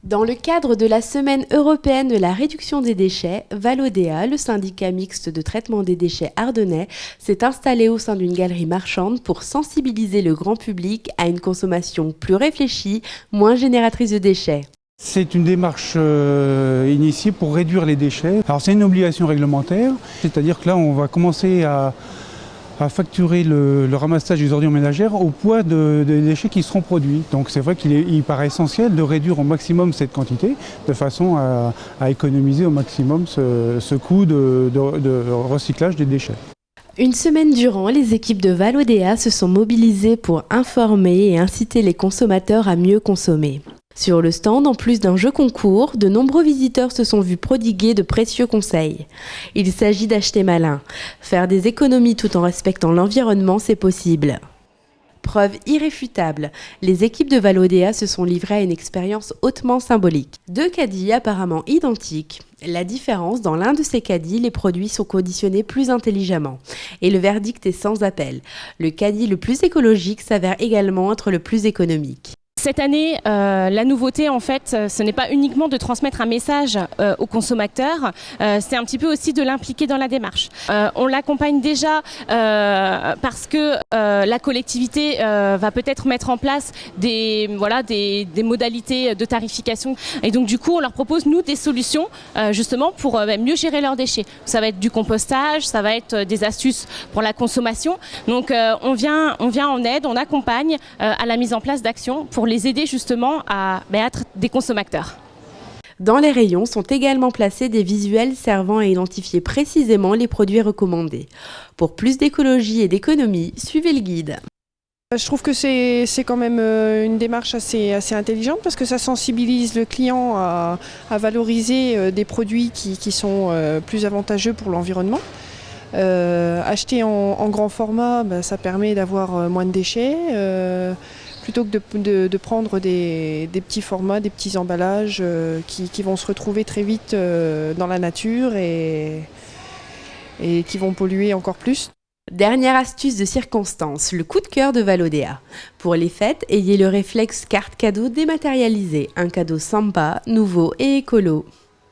Dans le cadre de la Semaine européenne de la réduction des déchets, Valodea, le syndicat mixte de traitement des déchets ardennais, s'est installé au sein d'une galerie marchande pour sensibiliser le grand public à une consommation plus réfléchie, moins génératrice de déchets. C'est une démarche initiée pour réduire les déchets. Alors c'est une obligation réglementaire, c'est-à-dire que là on va commencer à facturer le ramassage des ordures ménagères au poids des déchets qui seront produits. Donc c'est vrai qu'il paraît essentiel de réduire au maximum cette quantité de façon à économiser au maximum ce coût de recyclage des déchets. Une semaine durant, les équipes de Valodea se sont mobilisées pour informer et inciter les consommateurs à mieux consommer. Sur le stand, en plus d'un jeu concours, de nombreux visiteurs se sont vus prodiguer de précieux conseils. Il s'agit d'acheter malin. Faire des économies tout en respectant l'environnement, c'est possible. Preuve irréfutable, les équipes de Valodea se sont livrées à une expérience hautement symbolique. Deux caddies apparemment identiques. La différence, dans l'un de ces caddies, les produits sont conditionnés plus intelligemment. Et le verdict est sans appel. Le caddie le plus écologique s'avère également être le plus économique. Cette année, la nouveauté, en fait, ce n'est pas uniquement de transmettre un message aux consommateurs, c'est un petit peu aussi de l'impliquer dans la démarche. On l'accompagne déjà parce que la collectivité va peut-être mettre en place des modalités de tarification. Et donc, du coup, on leur propose, nous, des solutions justement pour mieux gérer leurs déchets. Ça va être du compostage, ça va être des astuces pour la consommation. Donc, on vient en aide, on accompagne à la mise en place d'actions pour les aider justement à être des consommateurs. Dans les rayons sont également placés des visuels servant à identifier précisément les produits recommandés. Pour plus d'écologie et d'économie, suivez le guide. Je trouve que c'est quand même une démarche assez intelligente parce que ça sensibilise le client à valoriser des produits qui sont plus avantageux pour l'environnement. Acheter en grand format, ça permet d'avoir moins de déchets. Plutôt que de prendre des petits formats, des petits emballages qui vont se retrouver très vite dans la nature et qui vont polluer encore plus. Dernière astuce de circonstance, le coup de cœur de Valodea. Pour les fêtes, ayez le réflexe carte cadeau dématérialisée, un cadeau sympa, nouveau et écolo.